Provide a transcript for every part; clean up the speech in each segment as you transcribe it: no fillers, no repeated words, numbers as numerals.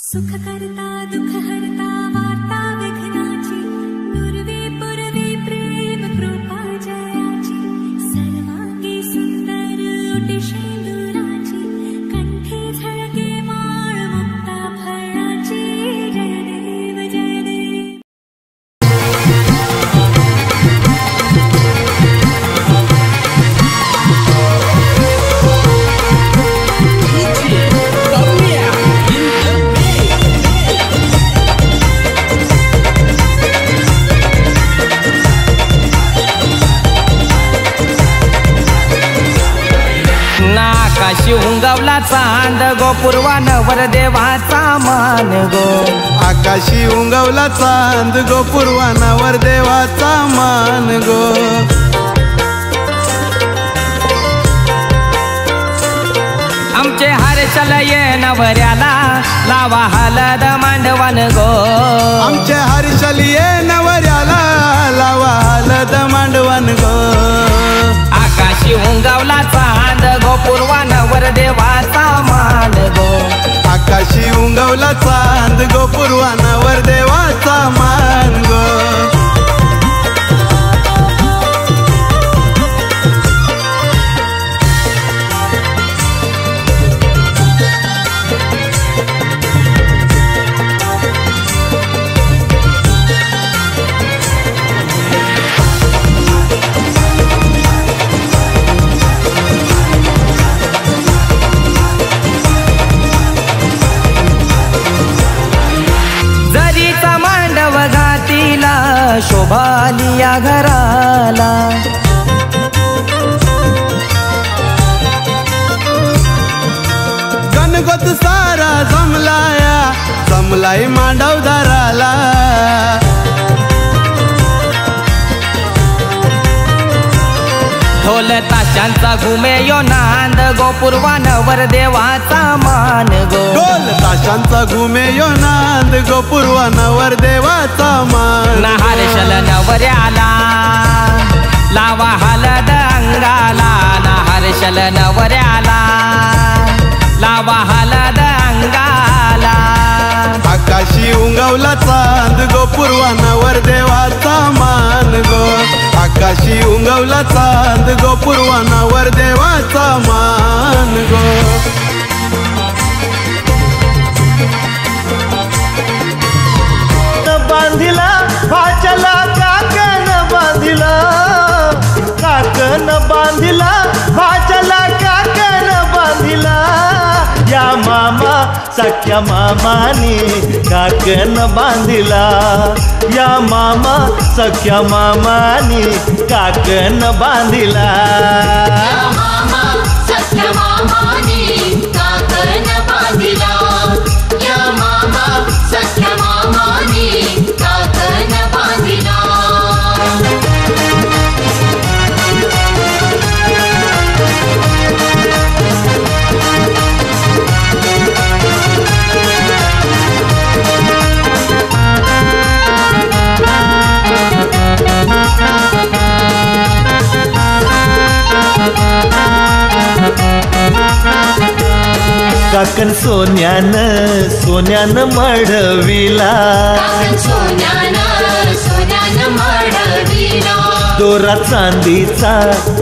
सुख करता दुख हरता वार्ता विघ्नाची पूर्वी पूर्वी प्रेम कृपा जयाची सर्वांगी सुंदर ओटी शेंदुराची कंठी झळके माळ मुक्ता फळाची जय देव जय देव। आकाशी उंगवला चांद गो पूर्वानवर देवाचा मान गो। आकाशी उंगवला चांद गो पूर्वानवर देवाचा मान गो। आमचे हर्षल ये नवऱ्याला लावा हलद मांडवन गो। आमचे हर्षल ये नवऱ्याला लावा हलद मांडवन गो। आकाशी उंगवला चांद गो पूर्वानवर देवाचा मान गो। आकाशी उंगवला चांद गो पूर्वानवर देवाचा मान गो। शोभालिया घराला गणगोत सारा जमलाया जमलाई मांडव दाराला। ढोल ताशांचा घुमे यो नांद गो पूर्वानवर देवाचा मान गो। ढोल ताशांचा घुमे यो नांद गो पूर्वानवर देवाचा मान। हर्षल नवऱ्याला लावा हलद अंगाला। हर्षल नवऱ्याला लावा हलद अंगाला। आकाशी उंगवला चांद गो पूर्वानवर देवाचा मान गो। आकाशी उंगवला चांद गो पूर्वानवर देवाचा मान गो। बांधिला भाचला काकन बांधिला। काकन बांधिला भाचला काकन बांधिला। या मामा सख्या मामानी काकन बांधिला। या मामा सख्या मामानी काकन बांधिला। या मामा सख्या मामानी काकन बांधिला। या मामा सख्या मामानी काकन बांधिला। काकन सोन्यानं सोन्यानं मढविला। काकन सोन्यानं मढविला। दोरा चांदीचा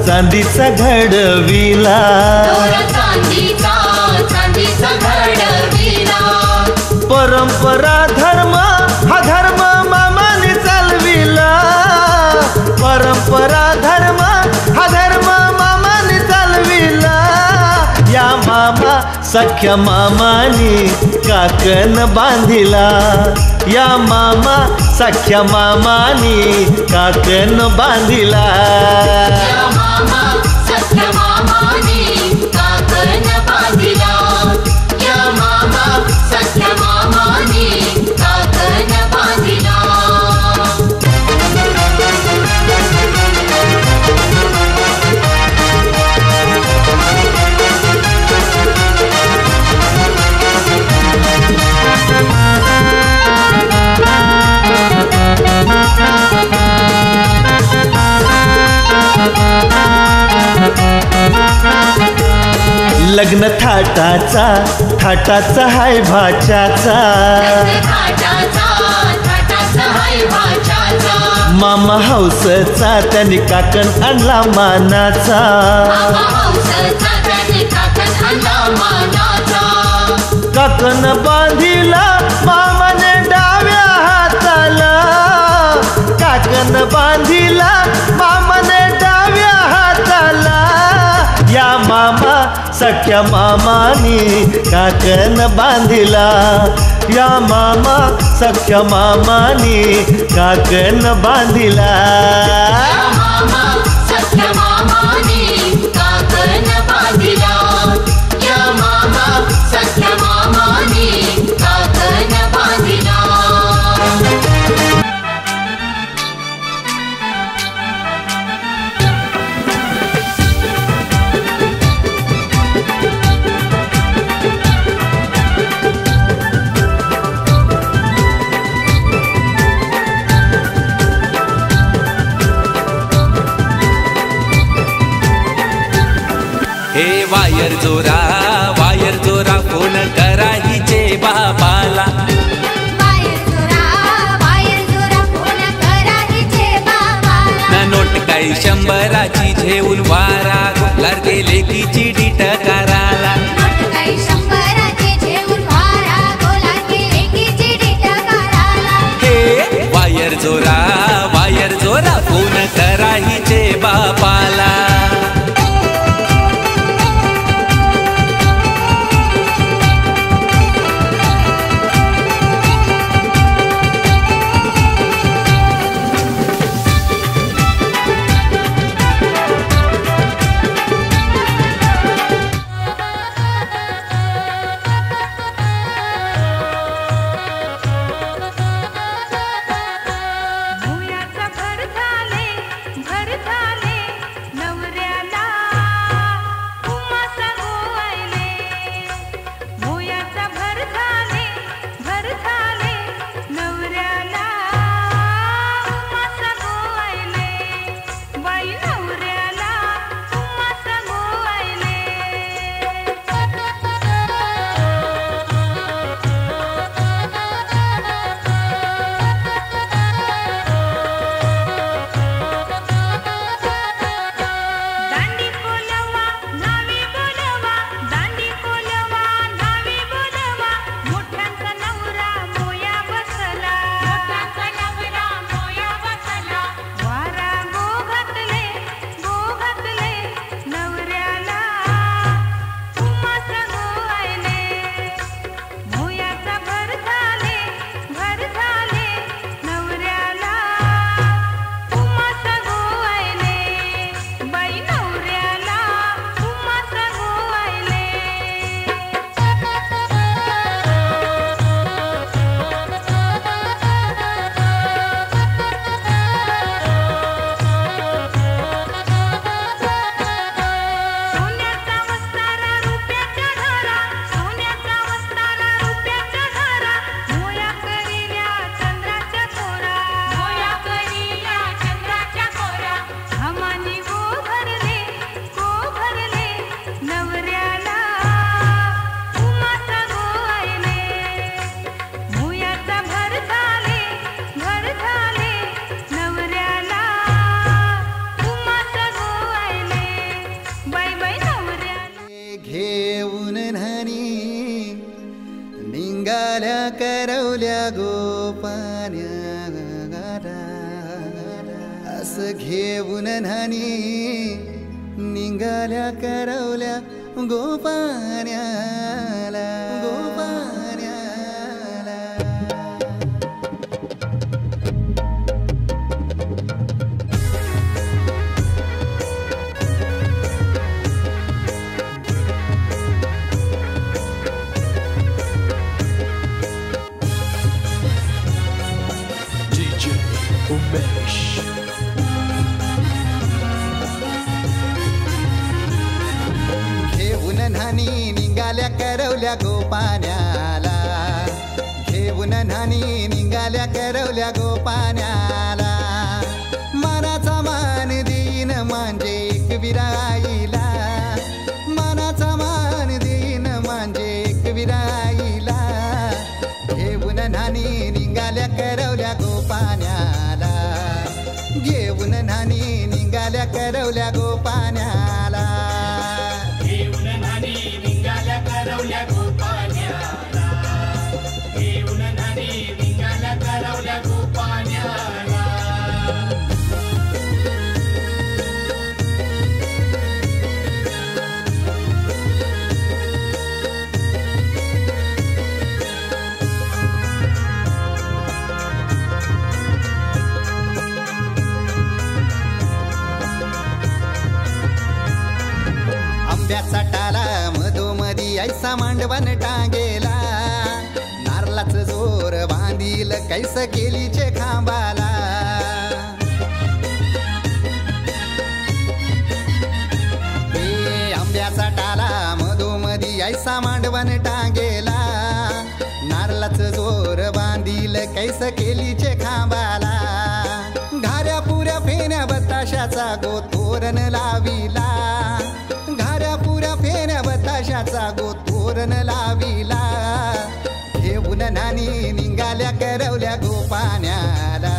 चांदीचा घडविला। दोरा चांदीचा घडविला। परंपरा धर्म हा धर्म मामाने चालविला। परंपरा धर्म हा धर्म मामाने चालविला। या मामा सख्या मामानी काकन बांधिला। या मामा सख्या मामानी काकन बांधिला। या मामा सख्या मामानी काकन बांधिला। या मामा सख्या मामानी काकन बांधिला। लग्न थाटाचा थाटाचा हाय भाच्याचा मामा हौसचा त्याने काकण आणला मानाचा काकण बांधिला मामाने डाव्या हाताला काकण बांधिला मामाने डाव्या हाताला या मामा सख्या मामानी काकण बांधिला या मामा सख्या मामानी काकण बांधिला सख्या मामानी काकण बांधिला या मामा सख्या मामानी काकण बांधिला हे वायर जोरा फोन करा हिचे बाबाला फोन करा हिचे बाबाला ना नोट काही 100ची झेऊन वारा गोलार गेले की चिडी टकाराला नोट काही 100ची झेऊन वारा गोलार गेले की चिडी टकाराला हे वायर जोरा फोन करा हिचे बाबाला करवल्या गोपान्या असं घेऊन न्हाणी निघाल्या करवल्या गोपान्याला घेऊन न्हाणी निघाल्या करवल्या गोपान्याला घेऊन न्हाणी निघाल्या करवल्या गोपान्याला मनाचा मान देईन म्हणजे एक विराईला मनाचा मान गोपाण्याला घेऊन न्हाणी निघाल्या करवल्या गोपाण्याला घेऊन न्हाणी निघाल्या करवल्या गोपाण्याला घेऊन न्हाणी निघाल्या करवल्या गोपाण्याला आंब्याचा टाला मधोमधी ऐसा मांडवण टांगेला नारळाच जोर बांधील कैस केलीचे खांबाला आंब्याचा टाला मधोमधी ऐसा मांडवण टांगेला नारळाच जोर बांधील कैस केलीचे खांबाला घाऱ्या पुऱ्या फेण्या बताशाचा गोतोरण लाविला घाऱ्या पुऱ्या फेण्या बताशाचा गोतोरण लाविला घेऊन न्हाणी निघाल्या करवल्या गोपाण्याला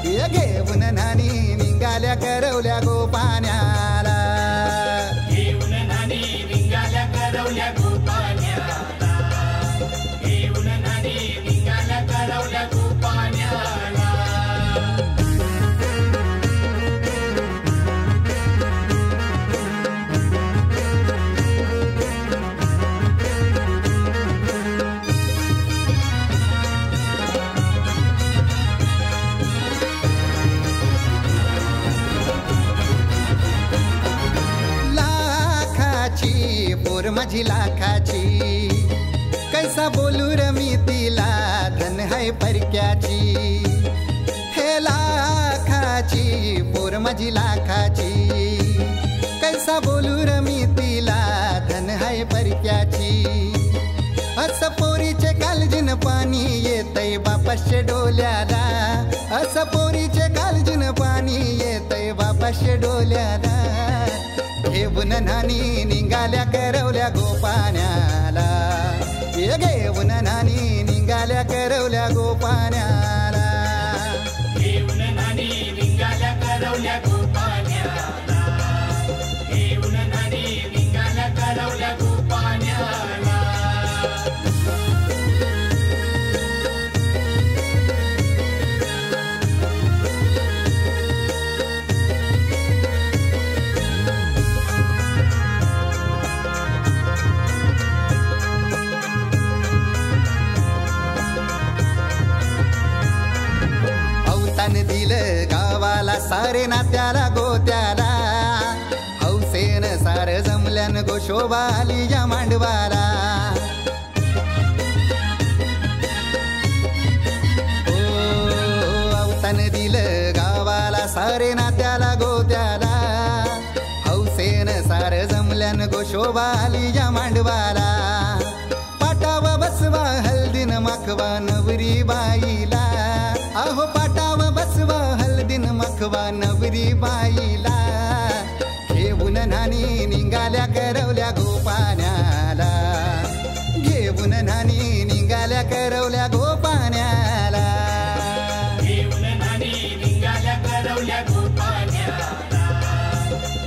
घेऊन न्हाणी निघाल्या करवल्या गोपाण्याला घेऊन न्हाणी निघाल्या करवल्या गोपाण्याला घेऊन न्हाणी निघाल्या करवल्या गोपाण्याला पोर माझी लाखाची कैसा बोलू र मी तिला धन है परक्याची हे लाखाची पोर माझी लाखाची कैसा बोलू र मी तिला धन है परक्याची अस पोरीचे कालजीन पाणी येतय बापाशे डोल्याला अस पोरीचे कालजीन पाणी येतय बापाशे डोल्याला घेऊन न्हाणी निघाल्या करवल्या गोपाण्याला घेऊन न्हाणी निघाल्या करवल्या गोपाण्याला घेऊन न्हाणी निघाल्या करवल्या गोपाण्याला घेऊन न्हाणी निघाल्या करवल्या गोपाण्याला दिलं गावाला सारे नात्याला गोत्याला हौसेन सार जमल्यान गोशोबा आली या मांडवाला अवतान दिलं गावाला सारे नात्याला गोत्याला हौसेन सार जमल्यान गोशोबा आली या मांडवाला पाटावा बसवा हल्दीन माखवा नवरी बाईला अहो पाटावा बसवा हल्दीन मखवा नवरी बाईला घेऊन न्हाणी निघाल्या करवल्या गोपाण्याला घेऊन न्हाणी निघाल्या करवल्या गोपाण्याला घेऊन न्हाणी निघाल्या करवल्या गोपाण्याला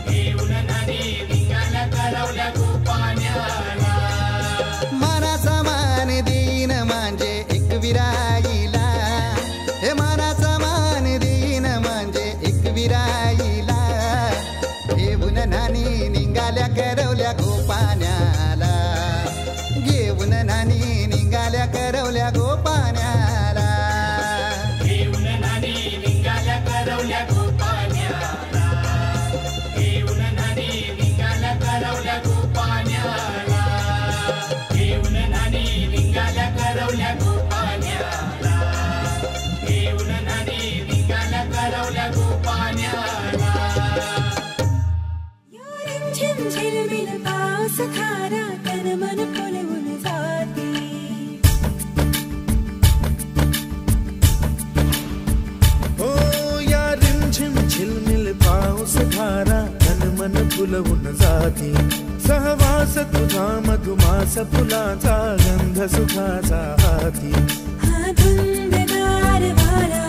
घेऊन न्हाणी निघाल्या करवल्या गोपाण्याला मानाचा मान देईन म्हणजे एक विराईला हे मानाचा मान देईन म्हणजे एक विराईला घेऊन न्हाणी निघाल्या करवल्या गोपाण्याला घेऊन न्हाणी निघाल्या करवल्या गोपाण्याला घेऊन न्हाणी निघाल्या करवल्या गोपाण्याला घेऊन न्हाणी निघाल्या करवल्या गोपाण्याला घेऊन न्हाणी निघाल्या करवल्या गोपाण्याला घेऊन न्हाणी निघाल्या करवल्या गोपाण्याला झिम झिलमिल पाऊस खारा तन मन फुलवून जाते हो या रिमझिम झिलमिल पाऊस धारा तन मन फुलवून जाते सहवास तुझा मधुमास फुलाचा गंध सुखाचा हाती हा धुंदगार वारा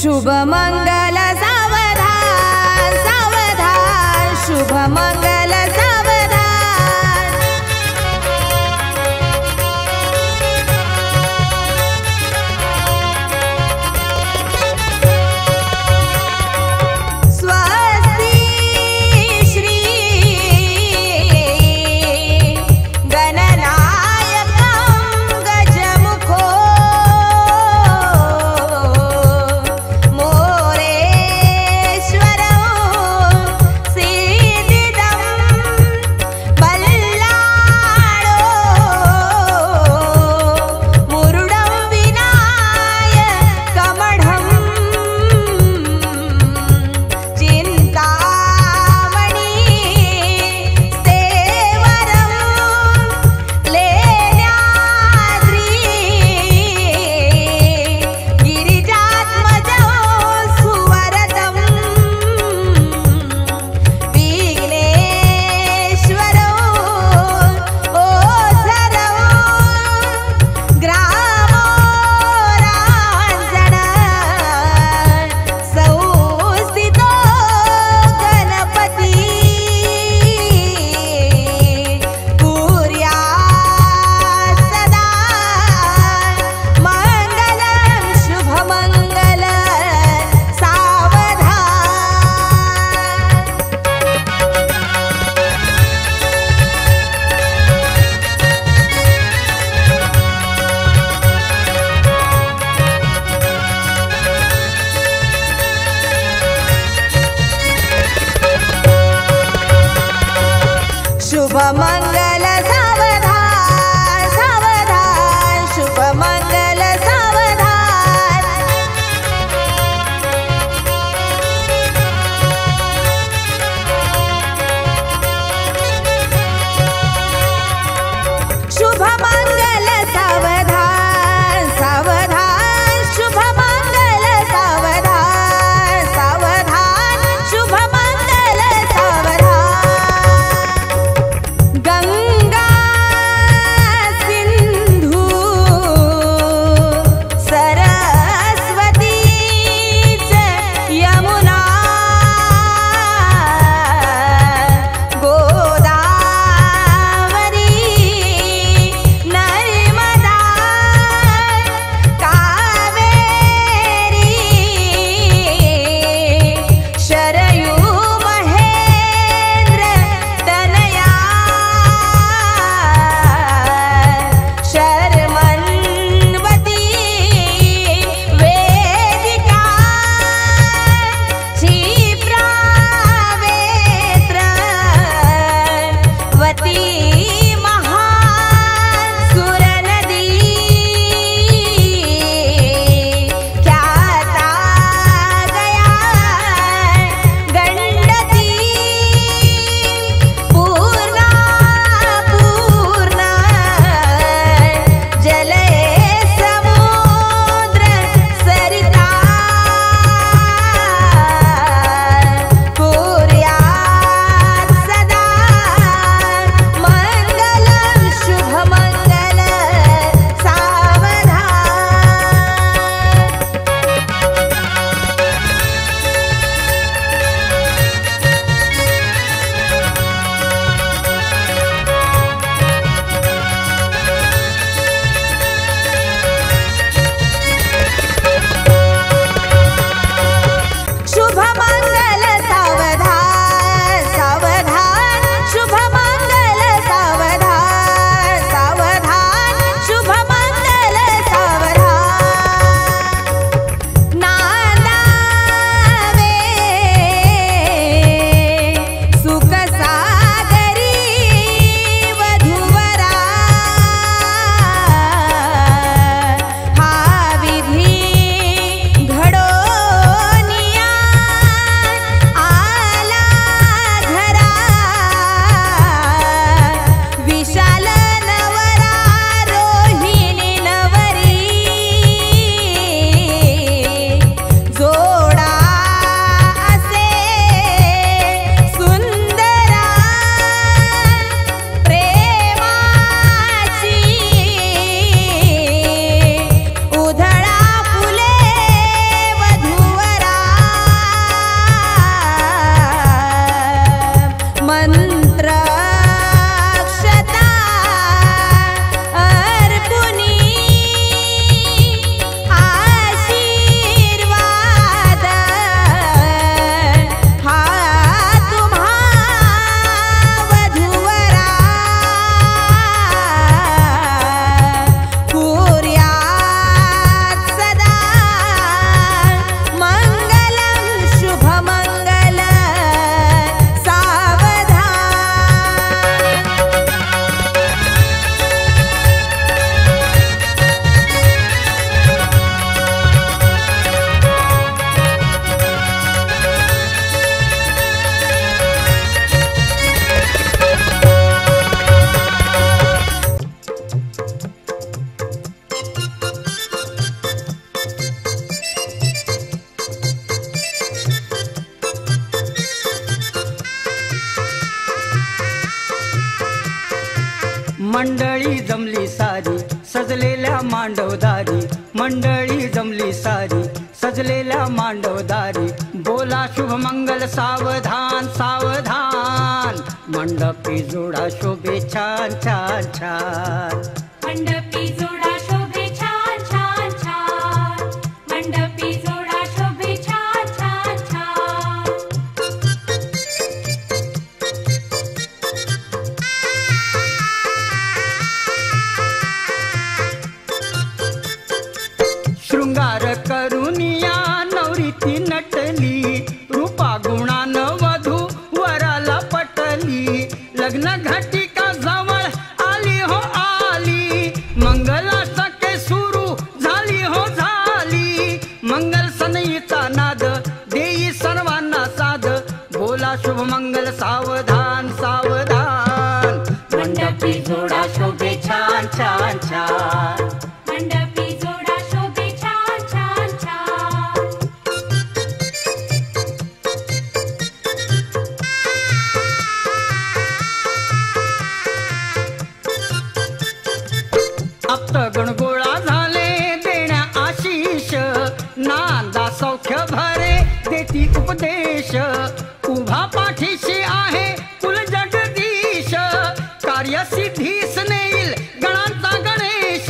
शुभ मंगल सावधान सावधान शुभ मंगल सावधान स्वस्ति श्री गणनायकं गजमुखो मोरेश्वरो सिद्धिदं बल्लाळो मुरुडं विनायकमढं चिन्तामणि स्तेवरं लेण्याद्रि गिरिजात्मजं सुवरदं विघ्नेश्वरो ओझरं ग्रामो रांजण संस्थितो गणपती कुर्यात् सदा मंगलं शुभमंगल सावधान शुभ मंगल सावधान सावधान शुभ मंगल सावधान शुभ मंगल सावधान सावधान शुभ मंगल सावधान सावधान शुभ मंगल सावधान मांडवदारी मंडळी जमली सारी सजलेल्या मांडवदारी बोला शुभमंगल सावधान सावधान मंडपी जोडा शोभे छान छान छान मंडपी जोडा शोभे छान छान छान मंडपी जोडा शोभे छान छान छान शृंगार करुनिया नवरीती नटली रूपा गुणान वधू वराला पटली लग्न घटिका जवळ आली हो आली मंगला सके सुरू झाली हो झाली मंगल सनईचा नाद देई सर्वांना साध बोला शुभमंगल सावधान सावधान मंडपी जोडा शोभे छान छान छान मंडपी जोडा शोभे छान छान छान आप्तगण गोळा झाले देण्या आशीष नांदा सौख्य भरे देती उपदेश उभा पाठीशी आहे कुल जगदीश कार्यसिद्धीस नेईल गणांचा गणेश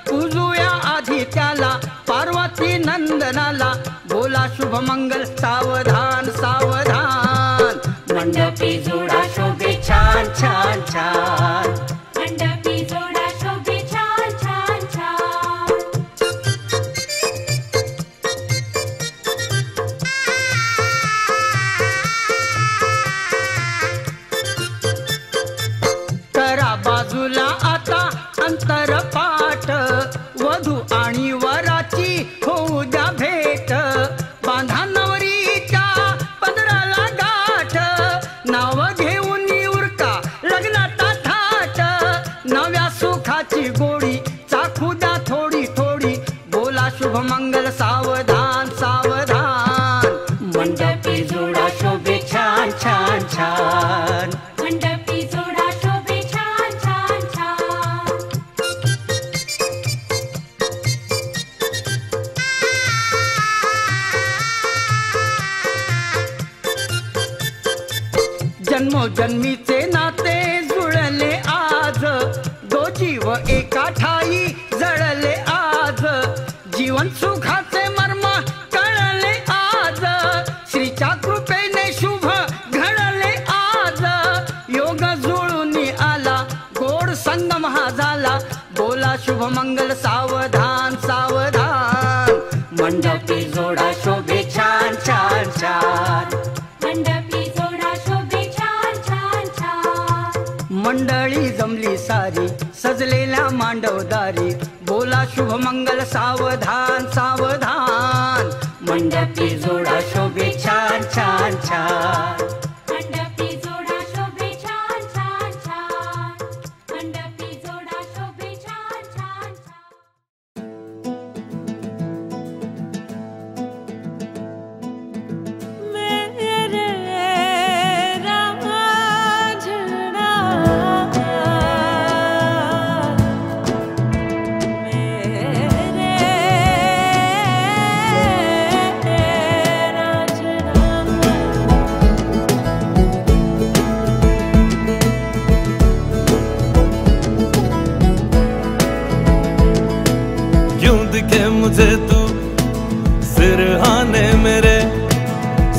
पूजूया आधी त्याला पार्वती नंदनाला बोला शुभमंगल सावधान सावधान मंडपी जोडा शोभे छान छान छान मंडपी जोडा शोभे छान छान छान करा बाजूला आता अंतरपाठ वधू आणि वराची होऊ द्या भेट बांधा नवरीच्या पदराला गाठ नाव घेऊन उरका लग्नाचा थाट नव्या सुखाची गोडी चाखू द्या थोडी थोडी बोला शुभमंगल सावधान सावधान मंडपी जोडा शोभे छान छान छान मंडपी जोडा शोभे छान छान छान जन्मोजन्मीचे नाते जुळले आज दो जीव एका ठाई जळले आज जीवन सुखाचे मर्म कळले आज श्रीच्या कृपेने शुभ घडले आज योग जुळून आला गोड संगम हा झाला बोला शुभमंगल सावधान सावधान मंडपी जोडा शोभे छान छान छान मंडपी जोडा शोभे छान छान छान मंडळी जमली सारी सजलेल्या मांडवदारी बोला शुभमंगल सावधान सावधान मंडपी जोडा शोभे छान छान छान मंडपी जोडा शोभे छान छान छान मंडपी जोडा शोभे छान छान छान मेरे रांझना क्यों दिखे मुझे तू सिरहाने मेरे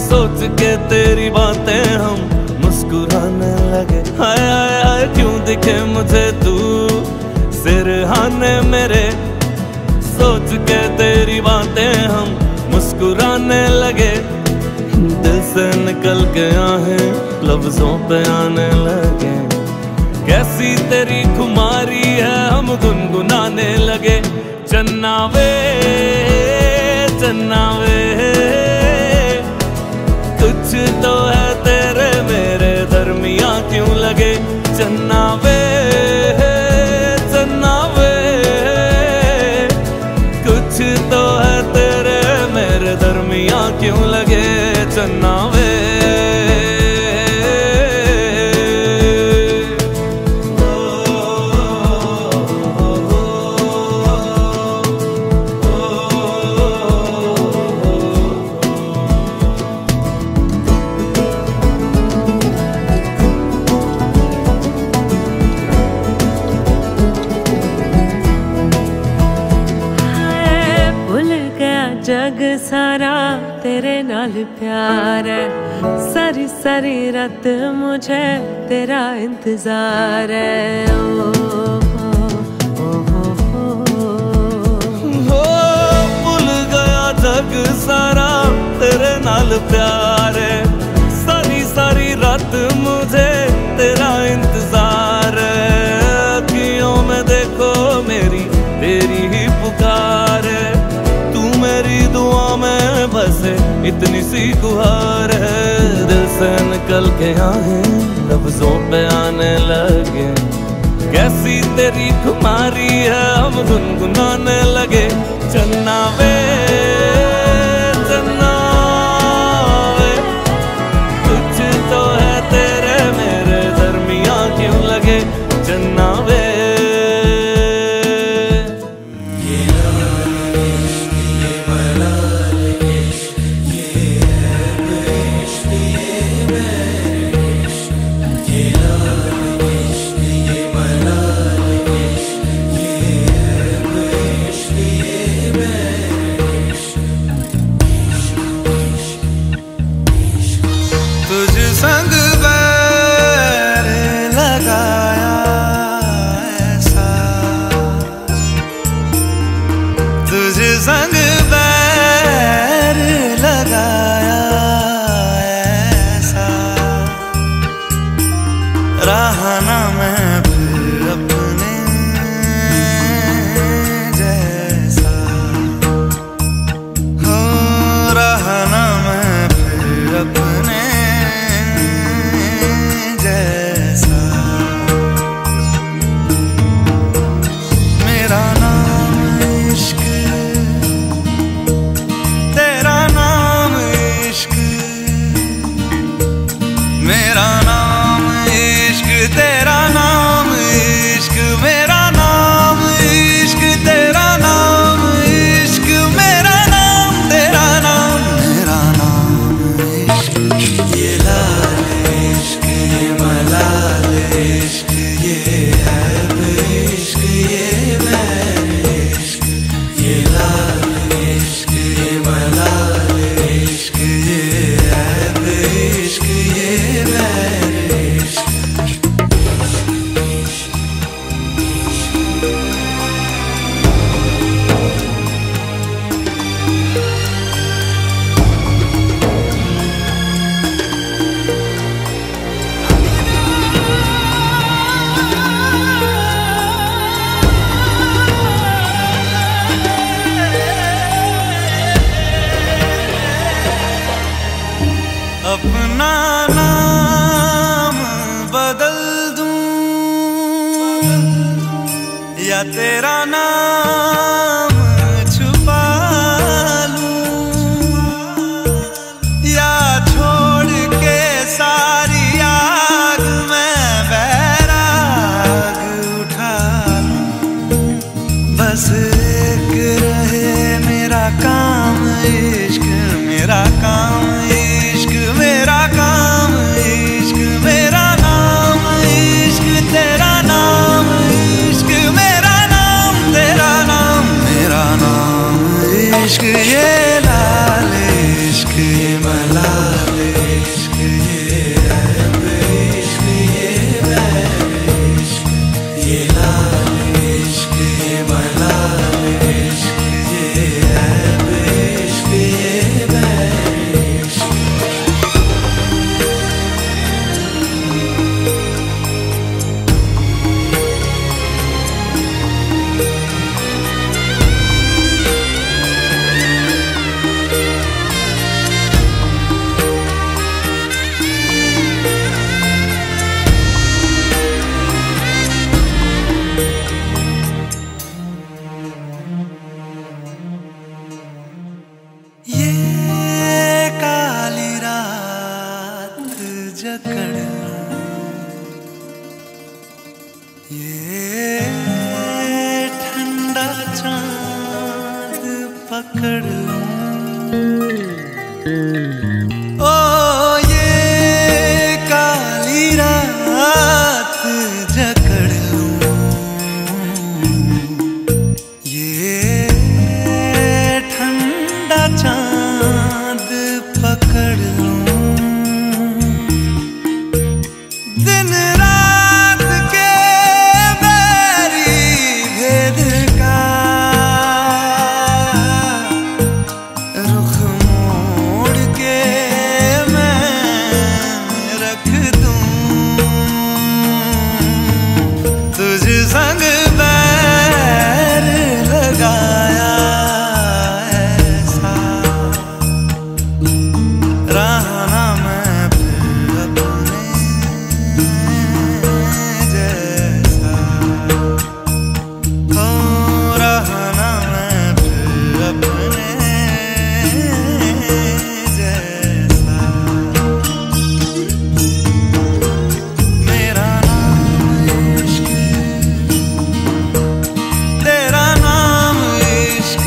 सोच के तेरी बातें हम मुस्कुराने लगे हाय हाय हाय क्यों दिखे मुझे तू सिरहाने मेरे सोच के तेरी बातें हम मुस्कुराने लगे दिल से निकल के आहें लफ्जों पे आने लगे कैसी तेरी खुमारी है हम गुनगुनाने लगे चन्ना वे कुछ तो है तेरे मेरे दरमियां क्यों लगे चन्ना वे कुछ तो है तेरे मेरे दरमियां क्यों लगे चन्ना वे जग सारा तेरे नाल प्यार है, सारी सारी रात मुझे तेरा इंतजार है। ओ भूल गया जग सारा तेरे नाल प्यार है, सारी सारी रात मुझे तेरा इंतजार है। अखियों में देखो मेरी तेरी ही पुकार है, तू मेरी दुआ में बसे इतनी सी गुहार है। दिल से निकल के आहें लफ्जों पे आने लगे, कैसी तेरी खुमारी है हम गुनगुनाने लगे। चन्ना वे चन्ना वे, कुछ तो है तेरे मेरे दरमियां क्यों लगे। चन्ना वे संग बैर लगाया ऐसा, तुझे संग बैर लगाया ऐसा, रहा ना मैं फिर अपने जैसा, हो रहा ना मैं फिर अपने अपना नाम बदल दूं या तेरा नाम छुपा लूं, या छोड़ के सारी आग में बैराग उठा लूं। बस एक रहे मेरा काम इश्क, मेरा काम इश्क, मेरा काम इश्क, मेरा नाम इश्क, तेरा नाम इश्क, मेरा नाम तेरा नाम, मेरा नाम इश्क। ये लाल इश्क, ये मलाल इश्क, ये ऐब इश्क, ये बैर इश्क, ये लाल इश्क, ये मलाल इश्क, ये ऐब इश्क, ये बैर इश्क। पकड़ लूं। ओ ये काली रात जकड़ लूं, ये ठंडा चांद पकड़ लूं, दिन रात के बैरी भेद का रुख मोड़ के मैं रख दूं, तुझ संग बैर लगाया ऐसा, रहना मैं फिर अपने जैसा, हो रहना मैं फिर अपने जैसा। मेरा नाम इश्क, तेरा नाम इश्क,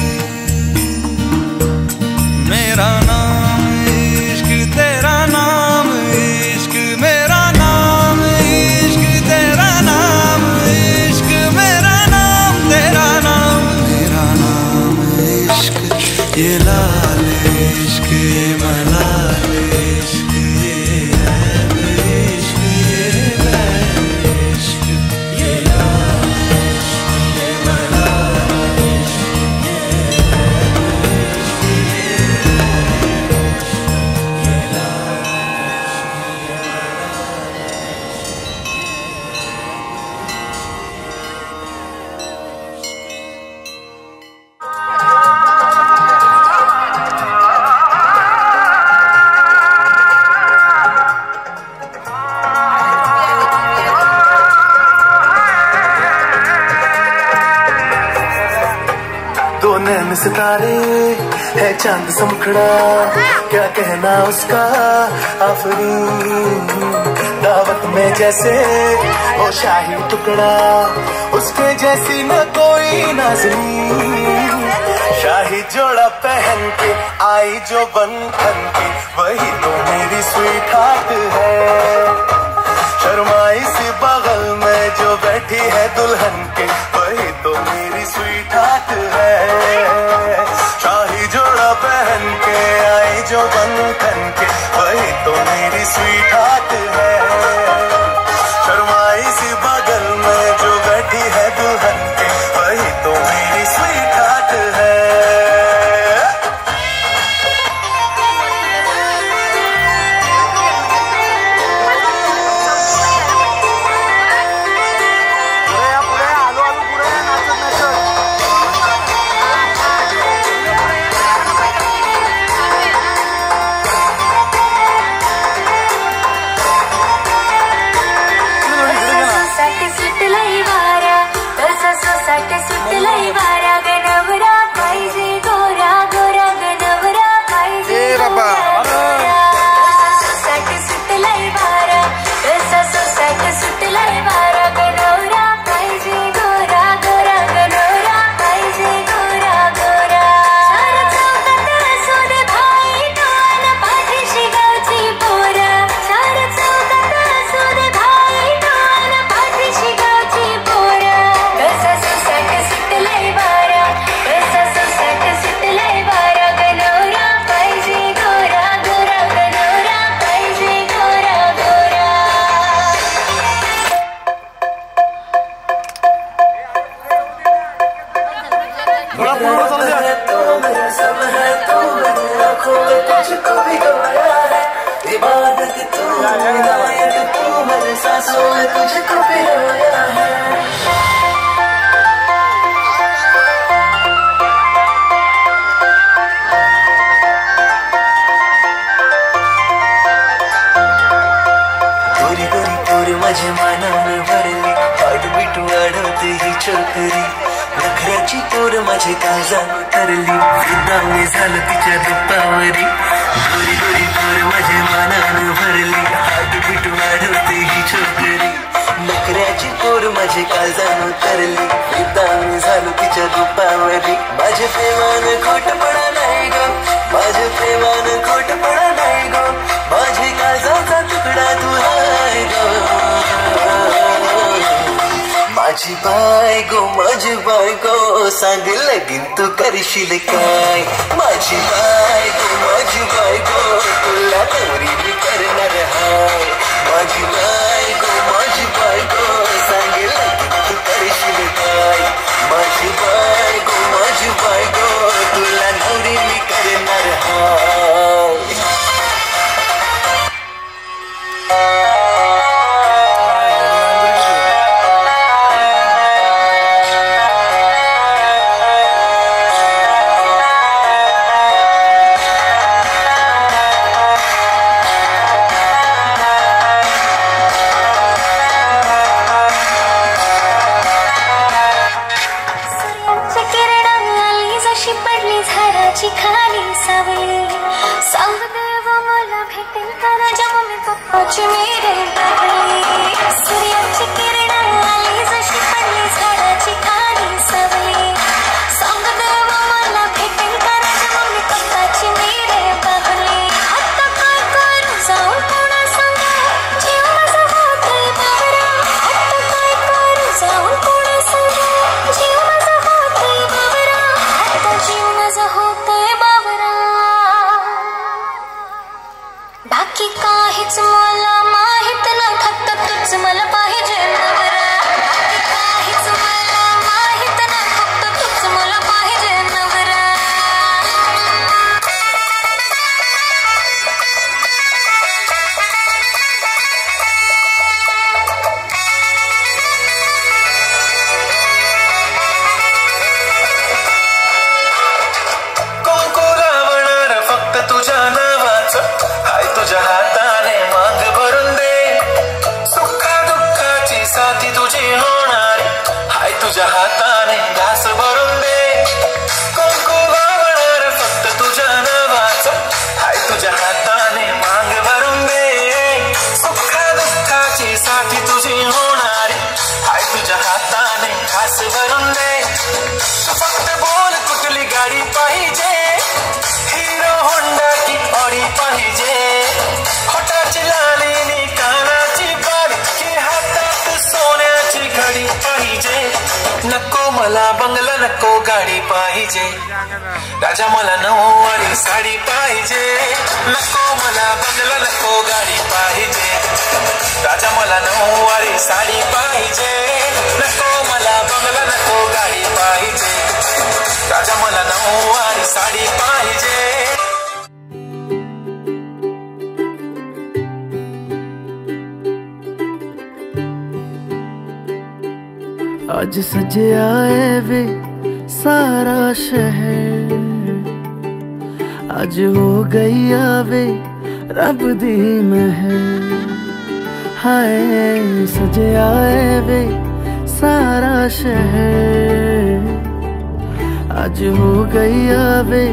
मेरा नाम इश्क, तेरा नाम इश्क, मेरा नाम इश्क, तेरा नाम इश्क, मेरा नाम, तेरा नाम, मेरा नाम इश्क, ये लाल इश्क, ये मलाल इश्क, ये ऐब इश्क, ये बैर इश्क, ये लाल इश्क, ये मलाल इश्क, ये ऐब इश्क, ये लाल दो नैन सितारे है चांद सा मुखड़ा, क्या कहना उसका आफरीन, दावत में जैसे वो शाही टुकड़ा, उसके जैसी न कोई नाज़रीन, शाही जोड़ा पहन के आई जो बन ठन के, वही तो मेरी स्वीट हार्ट है, शर्माई सी बगल में जो बैठी है दुल्हन के, वही तो मेरी स्वीट हार्ट है, शाही जोड़ा पहन के आई जो बंधन के, वही तो मेरी स्वीट हार्ट है, शर्माई सी बगल में जो बैठी है दुल्हन के, वही तो मेरी स्वीट हार्ट है। माझ्या मनानं भरली, हार्टबीट वाढवते ही छोकरी, नखऱ्याची तोर माझे काळजानं तरली, फिदा मी झालं तिच्या रूपावरी, गोरी गोरी तोर माझ्या मनानं भरली, हार्टबीट वाढवते ही छोकरी, नखऱ्याची तोर माझे काळजानं तरली, फिदा मी झालं तिच्या रूपावरी, माझ्या प्रेमानं खोटपणा नाही ग, माझ्या प्रेमानं खोटपणा नाही ग, माझे काळजाचा तुकडा तू हाय ग, माझी बायको सांग लगीन तू करशील काय, माझी बायको फुलाची मेरे बाबली सूर्याची किरण आली जशी पडली झाडाची खाली सवली सांग देवा मला भेटेल का राजा मग मी फुलाची मेरे बाबली आता काय करू जाऊन कोणा सांगा जीव माझा होतोय बाबरा आता काय करू जाऊन कोणा सांगा जीव माझा होतोय बाबरा आता जीव माझा होतोय बाबरा बाकी काहीच मला माहित नाही फक्त तूच मला पाहिजे नवरा बाकी काहीच मला माहित नाही फक्त तूच मला पाहिजे नवरा कुंकू लावणार फक्त तुझ्या नावाचं हाय तुझ्या हाताने मांग भरून दे सुखा दुःखाची साथी तुझी होणार हाय तुझ्या हाताने घास भरून दे कुंकू लावणार फक्त तुझ्या नावाचं हाय तुझ्या हाताने मांग भरून दे सुखा दुःखाची साथी तुझी होणार हाय तुझ्या हाताने घास भरून दे तू फक्त बोल कुठली गाडी पाहिजे हिरो होंडा की ऑडी पाहिजे होटाची लालीनी कानाची बाली की हातात सोन्याची घडी पाहिजे नको मला बंगला नको गाडी पाहिजे राजा मला नऊवारी साडी पाहिजे नको मला बंगला नको गाडी पाहिजे राजा मला नऊवारी साडी पाहिजे नको मला बंगला नको गाडी पाहिजे राजा मला नऊवारी साडी पाहिजे आज सजया है वे सारा शहर आज हो गई आवे रब दी महर हाय सजया है वे सारा शहर आज हो गई आवे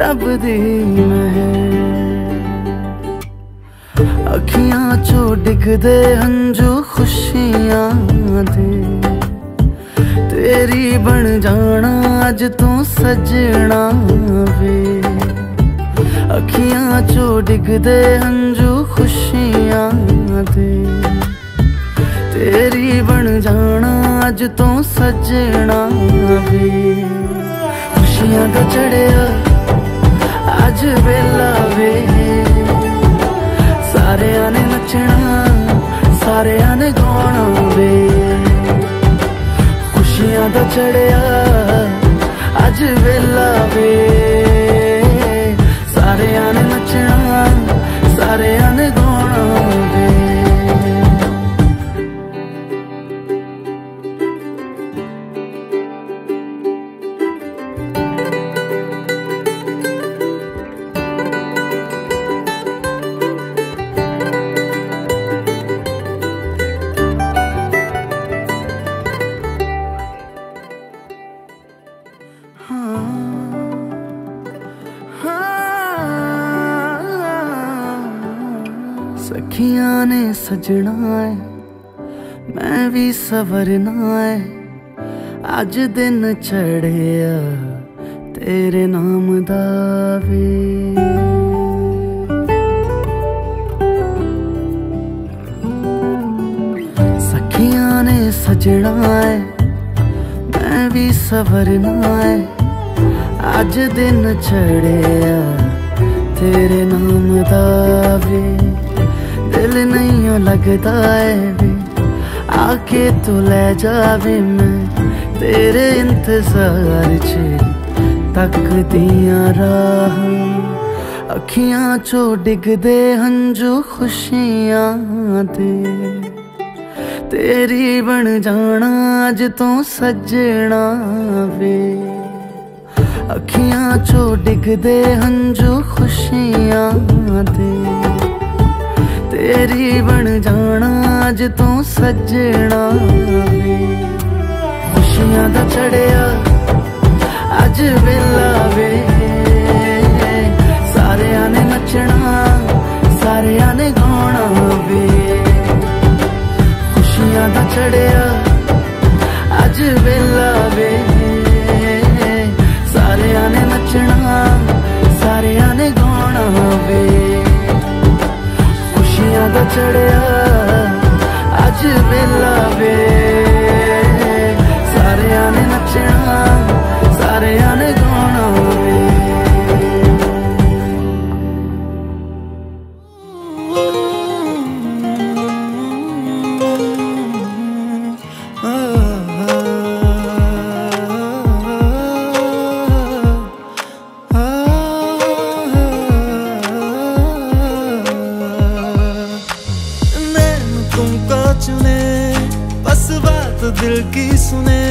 रब दी महर अखियां चो डिगदे हंजू खुशियां दे तेरी बन जाना अज तू सजना वे अखियां चो डिगदे हंजू खुशियां दे तेरी बन जाना अज तू सजना वे खुशियां दा चढ़िया अज वेला वे सारियां ने नचना सारियां ने गाना वे खुशियां दा चढ़िया अज वेला वे सारियां ने नचना सारियां ने गाना वे सखियां ने सजना है मैं भी सवरना है अज दिन चढ़िया तेरे नाम दा वे सखियां ने सजना है मैं भी सवरना है अज दिन चढ़िया तेरे नाम दा वे दिल नहीं लगता है वे आके तू ले जावे मैं तेरे इंतजार च तक दिया राह अखियां चो डिगदे हंजू खुशियां दे तेरी बन जाना अज तू सजना वे अखियां चो डिगदे हंजू खुशियां दे तेरी बन जाना अज तू सजना वे खुशियां दा चढ़िया अज वेला वे सारियां ने नचना सारियां ने गाना चढ़िया अज वेला वे सारे ने नचना सारे ने गाना वे दिल की सुने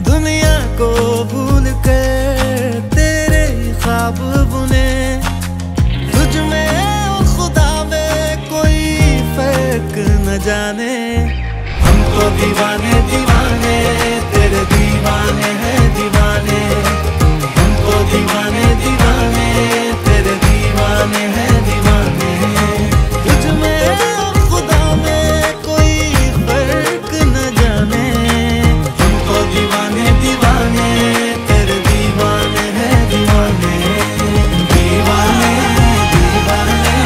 दुनिया को भूल कर तेरे ख्वाब बुने तुझ में और खुदा में कोई फर्क न जाने हम तो दीवाने दीवाने तेरे दीवाने हैं दीवाने हम तो दीवाने दीवाने तेरे दीवाने हैं दीवाने तुझ में और खुदा में कोई फर्क न जाने दीवाने दीवाने तेरे दीवाने हैं दीवाने दीवाने दीवाने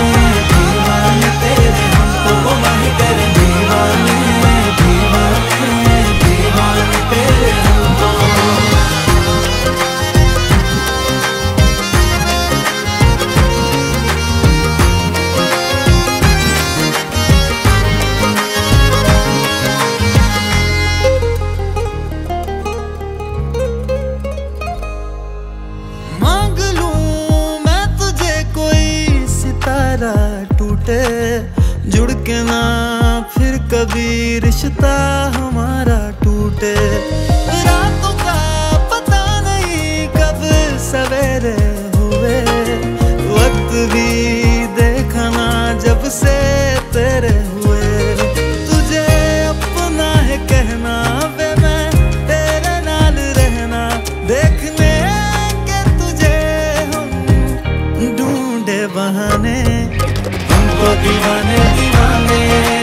दीवाने तेरे हम तो गुमाही तेरे दीवाने दीवाने दीवाने तेरे हम तो टूटे जुड़ के ना फिर कभी रिश्ता हमारा टूटे रातों का पता नहीं कब सवेरे हुए वक्त भी देखना जब से तेरे हुए तुझे अपना है कहना वे मैं तेरे नाल रहना देखने के तुझे हम ढूंढे बहाने दीवाने दीवाने